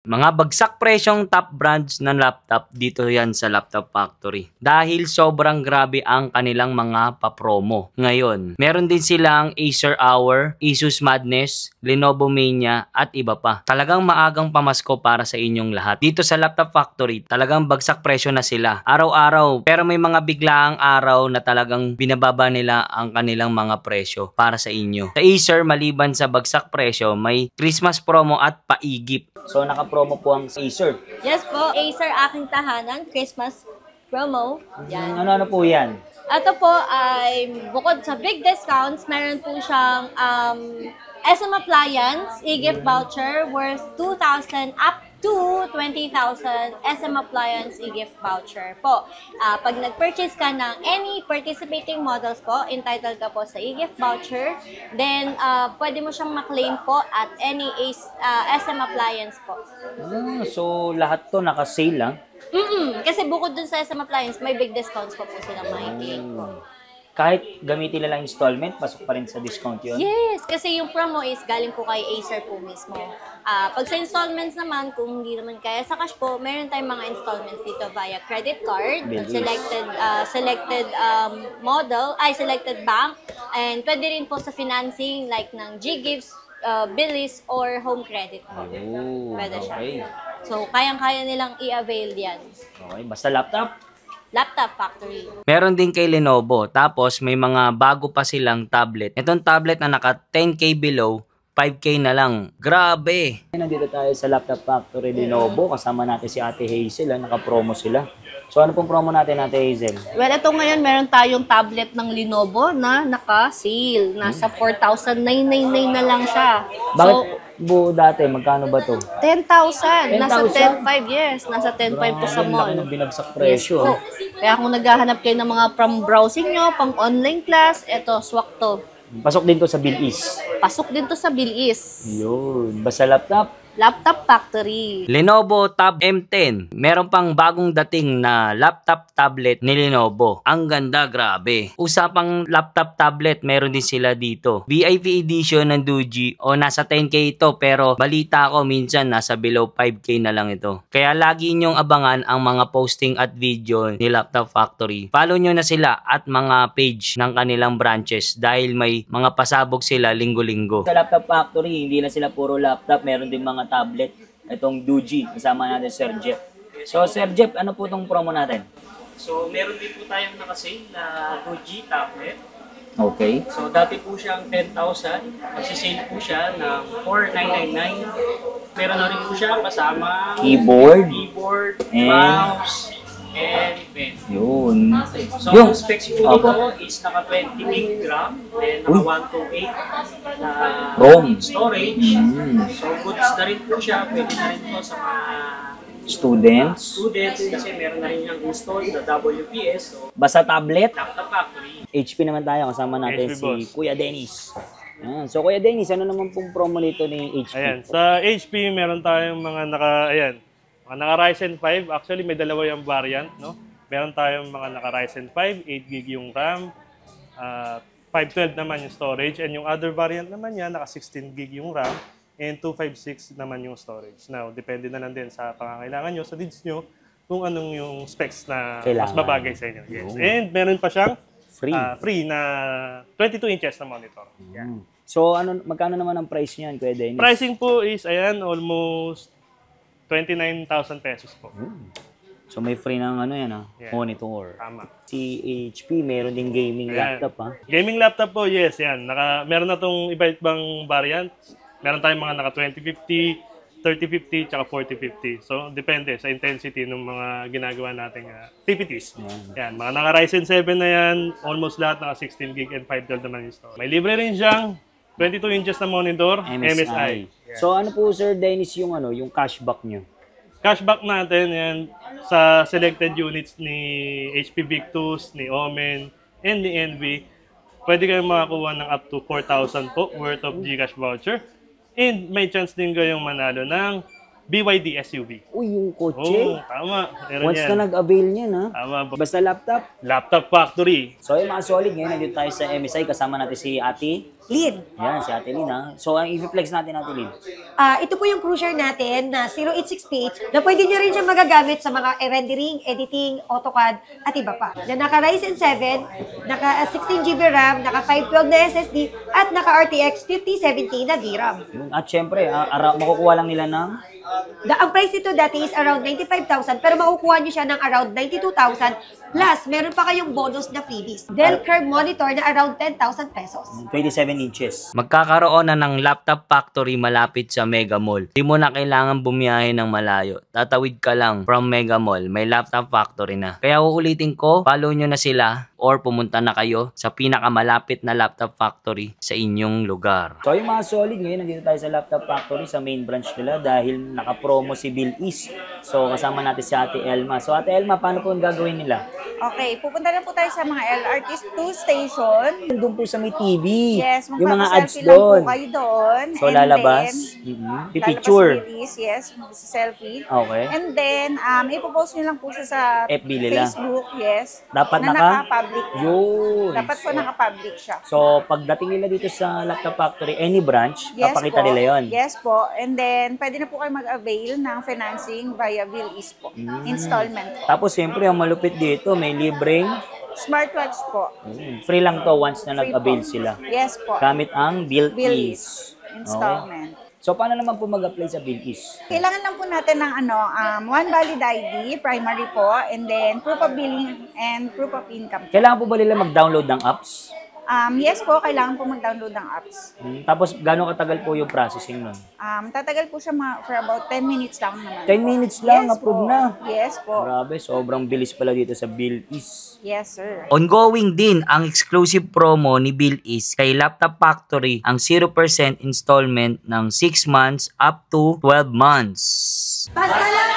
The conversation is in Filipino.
Mga bagsak presyong top brands ng laptop dito yan sa Laptop Factory. Dahil sobrang grabe ang kanilang mga papromo. Ngayon, meron din silang Acer Hour, Asus Madness, Lenovo Mania at iba pa. Talagang maagang pamasko para sa inyong lahat. Dito sa Laptop Factory, talagang bagsak presyo na sila. Araw-araw, pero may mga biglaang araw na talagang binababa nila ang kanilang mga presyo para sa inyo. Sa Acer, maliban sa bagsak presyo, may Christmas promo at paigip. So, naka-promo po ang Acer. Yes po, Acer aking tahanan, Christmas promo. Yan. Ano-ano po yan? Ito po ay bukod sa big discounts, meron po siyang SM Appliance e-gift voucher worth 2,000 up to 20,000 SM Appliance e-gift voucher po. Pag nag-purchase ka ng any participating models po, entitled ka po sa e-gift voucher, then pwede mo siyang maklaim po at any SM Appliance po. So, lahat to naka-sale lang? Kasi bukod dun sa SM Appliance, may big discounts po silang makikinig po. Kahit gamitin nila installment, pasok pa rin sa discount yun? Yes, kasi yung promo is galing po kay Acer po mismo. Pag sa installments naman, kung hindi naman kaya sa cash po, meron tayong mga installments dito via credit card, selected model, selected bank, and pwede rin po sa financing like ng G-Gifts, Billis, or home credit po. Pwede siya. So, kayang-kaya nilang i-avail yan. Okay, basta laptop? Laptop Factory. Meron din kay Lenovo. Tapos may mga bago pa silang tablet. Itong tablet na naka 10K below, 5K na lang. Grabe! Nandito tayo sa Laptop Factory Lenovo. Kasama natin si Ate Hazel. Naka-promo sila. So ano pong promo natin, Ate Hazel? Well, ito ngayon meron tayong tablet ng Lenovo na naka-sale. Nasa 4,999 na lang siya. Bakit buo dati? Magkano ba to? 10,000. Nasa 10,000? 10,500, yes. Nasa 10,500 po sa mall. Laki ng binagsak presyo. po. Kaya kung naghahanap kayo ng mga from browsing nyo, pang online class, eto, swak to. Pasok din to sa Bilis. Pasok din to sa Bilis. Yun. Basta laptop. Laptop Factory. Lenovo Tab M10. Meron pang bagong dating na laptop tablet ni Lenovo. Ang ganda, grabe. Usapang laptop tablet, meron din sila dito. VIP edition ng Doogee o nasa 10K ito pero balita ko minsan nasa below 5K na lang ito. Kaya lagi nyong abangan ang mga posting at video ni Laptop Factory. Follow nyo na sila at mga page ng kanilang branches dahil may mga pasabog sila linggo-linggo. Sa Laptop Factory, hindi na sila puro laptop, meron din mga tablet. Itong Doogee, kasama natin Sir Jeff. So Sir Jeff, ano po itong promo natin? So meron din po tayong nakasale na Doogee tablet. Okay. So dati po siyang 10,000, magsisale po siya ng 4,999. Meron na rin po siya kasama Keyboard, mouse, and pen. Yun. So yung specs po dito is naka 20 gig RAM, then naka 128 na ROM. storage. So goods na rin po siya, pwede na rin po sa mga Students. kasi meron na rin yung install na WPS. So Basta tablet. Laptop Factory. HP naman tayo. Kasama natin HP si boss. Kuya Dennis. Ayan. So Kuya Dennis, ano naman pong promo nito ni HP? Ayan, sa HP meron tayong mga naka Ryzen 5. Actually may dalawa yung variant, no? Meron tayong mga naka Ryzen 5, 8 gig yung RAM, 512 naman yung storage, and yung other variant naman yan, naka 16 gig yung RAM, and 256 naman yung storage. Now, depende na lang din sa pangangailangan nyo, sa needs nyo, kung anong yung specs na mas babagay sa inyo. Yes. And meron pa siyang free na 22 inches na monitor. Yeah. So, magkano naman ang price niyan, Kuya Dennis? Pricing po is, ayan, almost 29,000 pesos po. So, may free ng monitor. Tama. Si HP, meron din gaming laptop, ha? Gaming laptop po, yes, yan. Meron na itong iba-ibang variants. Meron tayong mga naka 2050, 3050, tsaka 4050. So, depende sa intensity ng mga ginagawa nating activities. Yan, mga naka Ryzen 7 na yan, almost lahat naka 16 gig and 512 naman yung store. May libre rin siyang 22 inches na monitor, MSI. So, ano po, Sir Dennis, yung cashback nyo? Cashback natin yan sa selected units ni HP Victus, ni Omen, and ni Envy. Pwede kayong makakuha ng up to 4,000 po worth of GCash voucher. And may chance din kayong manalo ng BYD SUV. Uy, yung Oo, kotse. tama. Meron Once yan. na nag-avail niyan, ha? Tama. Basta laptop. Laptop Factory. So, yung mga solid, ngayon nandito tayo sa MSI. Kasama natin si Ate. Lin. Yan, si Ate Lin, ha? So, ang i-flex natin, Ate Lin. Ito po yung Cruiser natin na 086 na pwede nyo rin siya magagamit sa mga rendering, editing, AutoCAD, at iba pa. Na naka Ryzen 7, naka 16GB RAM, naka 512 na SSD, at naka RTX 5070 na VRAM. At syempre, makukuha lang nila ng Ang price nito dati is around 95,000 pero makukuha nyo siya ng around 92,000 plus meron pa kayong bonus na freebies. Dell Curve monitor na around 10,000 pesos. 27 inches. Magkakaroon na ng laptop factory malapit sa Mega Mall. Di mo na kailangan bumiyahe ng malayo. Tatawid ka lang from Mega Mall. May laptop factory na. Kaya uulitin ko, follow nyo na sila or pumunta na kayo sa pinakamalapit na laptop factory sa inyong lugar. So yung mga solid ngayon, nandito tayo sa laptop factory sa main branch nila dahil naka-promo si Bill East. So kasama natin si Ate Elma. So Ate Elma, paano po ang gagawin nila? Okay, pupunta na po tayo sa mga LRT2 station. Doon po sa may TV. Yes, yung mga ads magpapaselfie lang doon. po kayo doon. So And lalabas, then, pipicture. lalabas yung release, yes, selfie. Okay. And then, ipopost nyo lang po siya sa FB nila. Facebook, yes. Dapat na naka-public. Yun. Dapat po naka-public siya. So, pagdating nila dito sa laptop factory, any branch, Yes papakita po. nila yon. Yes po. And then, pwede na po kayo mag-avail ng financing via Bill East po. Installment po. Tapos, siyempre, ang malupit dito, may libreng Smartwatch po. free lang to once na Free nag-avail po. sila. Yes po. Gamit ang Bill Bill Ease. Installment. So, paano naman po mag-apply sa Bill Ease? Kailangan lang po natin ng one valid ID, primary po, and then proof of billing and proof of income. Kailangan po ba nila mag-download ng apps? Yes po, kailangan po mag-download ng apps. Tapos, gano'ng katagal po yung processing nun? Tatagal po siya for about 10 minutes lang naman. 10 minutes lang, Yes approve po. na. Yes po. Grabe, sobrang bilis pala dito sa Bill Ease. Yes, sir. Ongoing din ang exclusive promo ni Bill Ease kay Laptop Factory, ang 0% installment ng 6 months up to 12 months. Basta lang